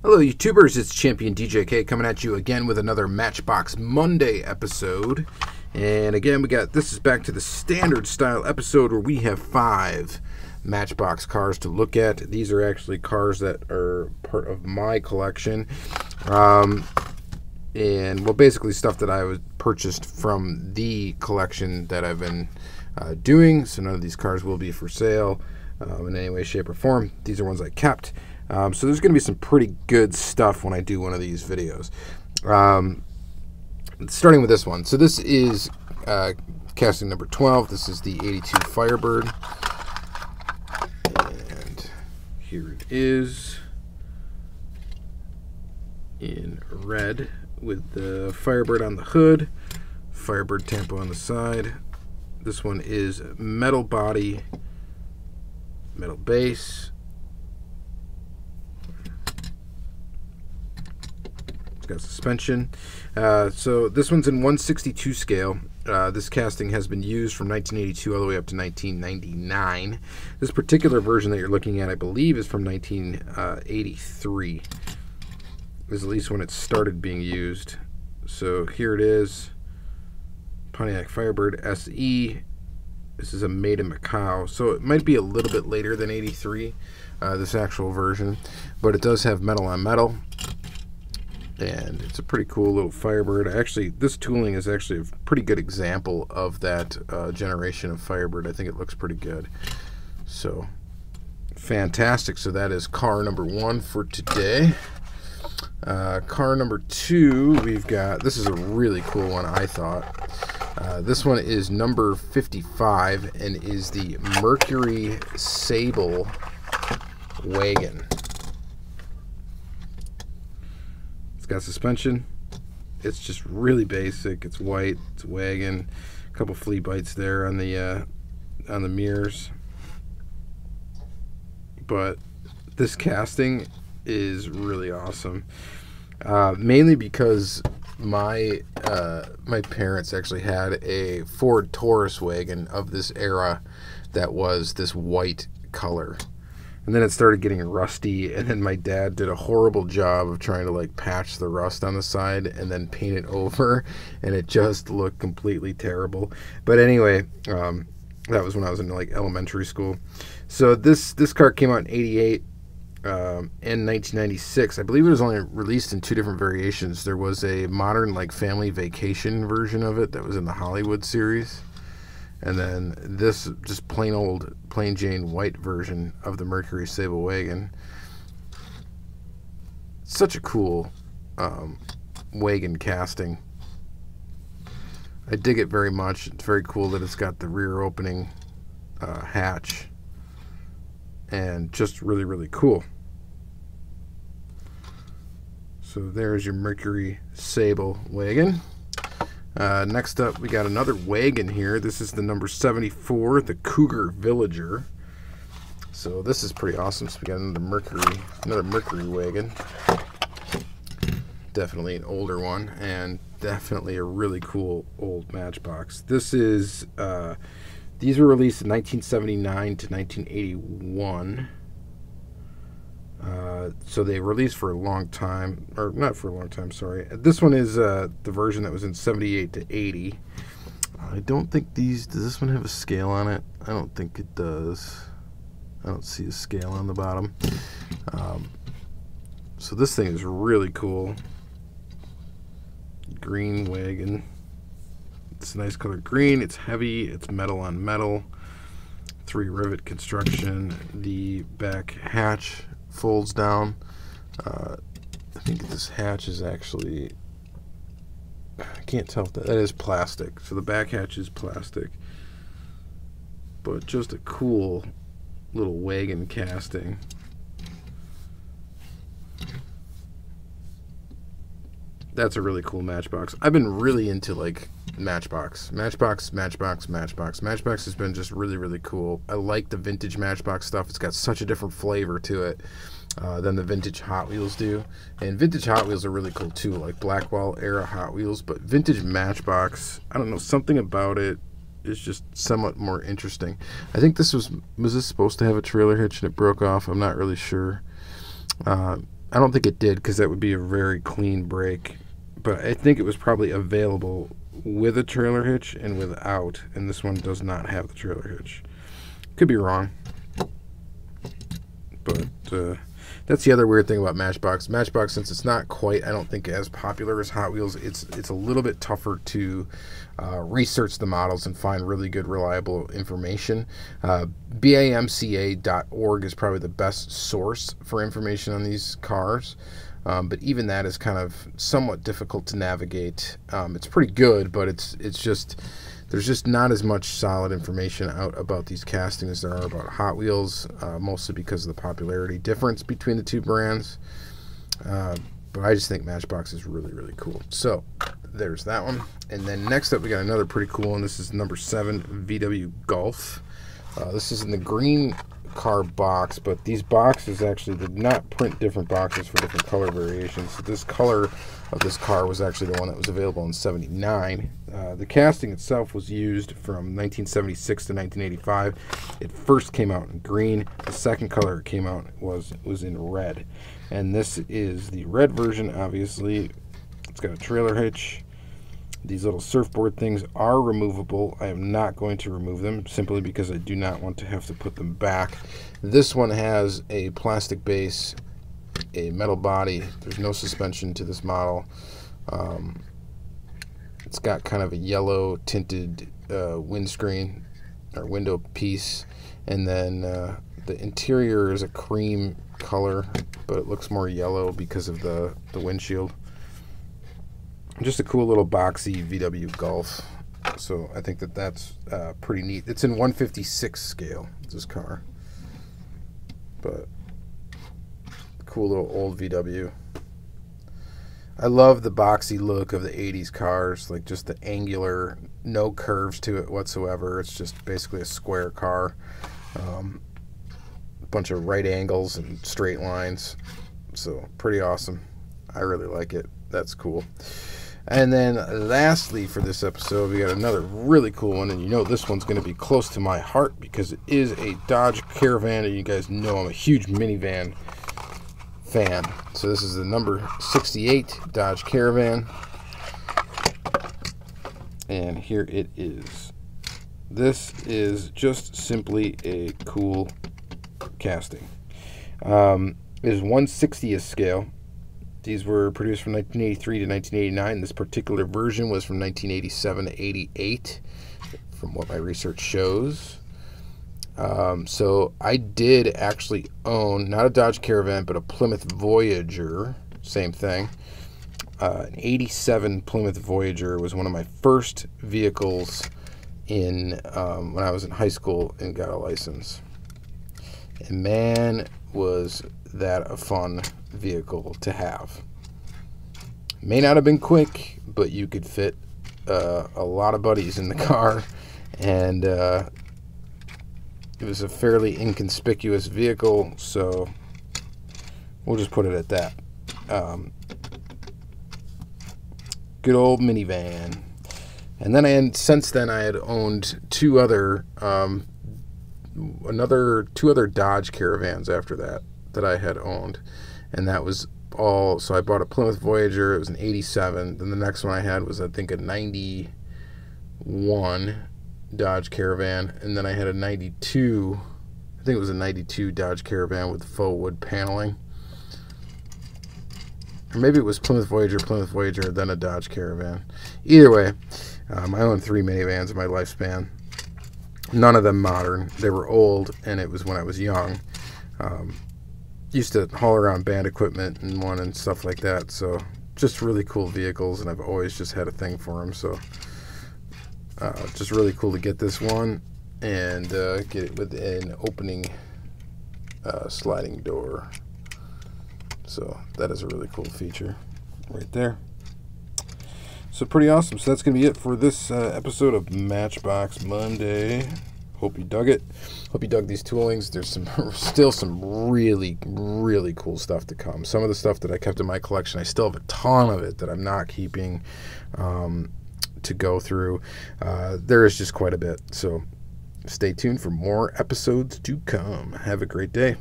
Hello YouTubers, it's Championdjk coming at you again with another Matchbox Monday episode. And again, this is back to the standard style episode where we have 5 Matchbox cars to look at. These are actually cars that are part of my collection. And well, basically stuff that I purchased from the collection that I've been doing. So none of these cars will be for sale in any way, shape, or form. These are ones I kept. So there's going to be some pretty good stuff when I do one of these videos. Starting with this one. So this is casting number 12. This is the 82 Firebird. And here it is in red with the Firebird on the hood, Firebird tampo on the side. This one is metal body, metal base. It's got suspension. So this one's in 1/62 scale. This casting has been used from 1982 all the way up to 1999. This particular version that you're looking at, I believe, is from 1983. Is at least when it started being used. So here it is, Pontiac Firebird SE. This is a made in Macau, so it might be a little bit later than 83, this actual version, but it does have metal on metal. And it's a pretty cool little Firebird. Actually, this tooling is actually a pretty good example of that generation of Firebird. I think it looks pretty good. So, fantastic. So that is car number 1 for today. Car number 2, we've got, this is a really cool one, I thought. This one is number 55 and is the Mercury Sable Wagon. It's got suspension. It's just really basic. It's white. It's a wagon. A couple flea bites there on the mirrors. But this casting is really awesome. Mainly because my parents actually had a Ford Taurus wagon of this era that was this white color. And then it started getting rusty, and then my dad did a horrible job of trying to like patch the rust on the side and then paint it over, and it just looked completely terrible. But anyway, that was when I was in like elementary school. So this car came out in 88 and 1996. I believe it was only released in 2 different variations. There was a modern like family vacation version of it that was in the Hollywood series. And then this just plain Jane white version of the Mercury Sable Wagon. Such a cool wagon casting. I dig it very much. It's very cool that it's got the rear opening hatch. And just really, really cool. So there's your Mercury Sable Wagon. Next up, we got another wagon here. This is the number 74, the Cougar Villager. So this is pretty awesome. So we got another Mercury wagon. Definitely an older one, and definitely a really cool old Matchbox. This is these were released in 1979 to 1981. So they released for a long time, or not for a long time, sorry. This one is the version that was in 78 to 80. I don't think does this one have a scale on it? I don't think it does. I don't see a scale on the bottom. So this thing is really cool. Green wagon. It's a nice color green. It's heavy. It's metal on metal. 3 rivet construction. The back hatch folds down. I think this hatch is actually, I can't tell if that is plastic. So the back hatch is plastic. But just a cool little wagon casting. That's a really cool Matchbox. I've been really into like Matchbox. Matchbox has been just really, really cool. I like the vintage Matchbox stuff. It's got such a different flavor to it than the vintage Hot Wheels do. And vintage Hot Wheels are really cool too, like Blackwell era Hot Wheels. But vintage Matchbox, I don't know, something about it is just somewhat more interesting. I think this was this supposed to have a trailer hitch and it broke off? I'm not really sure. I don't think it did, because that would be a very clean break. But I think it was probably available with a trailer hitch and without, and this one does not have the trailer hitch. Could be wrong. But that's the other weird thing about Matchbox. Matchbox, since it's not quite, I don't think, as popular as Hot Wheels, it's a little bit tougher to research the models and find really good, reliable information. BAMCA.org is probably the best source for information on these cars. But even that is kind of somewhat difficult to navigate. It's pretty good, but it's just, there's just not as much solid information out about these castings as there are about Hot Wheels, mostly because of the popularity difference between the two brands. But I just think Matchbox is really, really cool. So there's that one. And then next up, we got another pretty cool one. This is number 7 VW Golf. This is in the green car box, but these boxes actually did not print different boxes for different color variations. So this color of this car was actually the one that was available in '79. The casting itself was used from 1976 to 1985. It first came out in green. The second color it came out was in red, and this is the red version. Obviously, it's got a trailer hitch. These little surfboard things are removable. I am not going to remove them simply because I do not want to have to put them back. This one has a plastic base, a metal body. There's no suspension to this model. It's got kind of a yellow tinted windscreen or window piece, and then the interior is a cream color, but it looks more yellow because of the windshield. Just a cool little boxy VW Golf. So I think that's pretty neat. It's in 156 scale, this car. But cool little old VW. I love the boxy look of the 80s cars, like just the angular, no curves to it whatsoever. It's just basically a square car. A bunch of right angles and straight lines. So pretty awesome. I really like it. That's cool. And then lastly for this episode, we got another really cool one, and you know this one's going to be close to my heart because it is a Dodge Caravan, and you guys know I'm a huge minivan fan. So this is the number 68 Dodge Caravan, and here it is. This is just simply a cool casting. It is 1/60th scale. These were produced from 1983 to 1989. This particular version was from 1987 to 88, from what my research shows. So I did actually own, not a Dodge Caravan, but a Plymouth Voyager. Same thing. An 87 Plymouth Voyager was one of my first vehicles in when I was in high school and got a license. And man, was that a fun vehicle to have. May not have been quick, but you could fit a lot of buddies in the car, and it was a fairly inconspicuous vehicle, so we'll just put it at that. Good old minivan. And then since then I had owned two other Dodge Caravans after that I had owned, and that was all. So I bought a Plymouth Voyager. It was an 87. Then the next one I had was, I think, a 91 Dodge Caravan, and then I had a 92, I think it was a 92 Dodge Caravan with faux wood paneling, or maybe it was Plymouth Voyager, then a Dodge Caravan. Either way, I owned 3 minivans in my lifespan. None of them modern. They were old, and it was when I was young. Used to haul around band equipment in one and stuff like that, so just really cool vehicles, and I've always just had a thing for them, so just really cool to get this one and get it with an opening sliding door. So that is a really cool feature right there. So pretty awesome. So that's going to be it for this episode of Matchbox Monday. Hope you dug it. Hope you dug these toolings. There's still some really, really cool stuff to come. Some of the stuff that I kept in my collection, I still have a ton of it that I'm not keeping to go through. There is just quite a bit. So stay tuned for more episodes to come. Have a great day.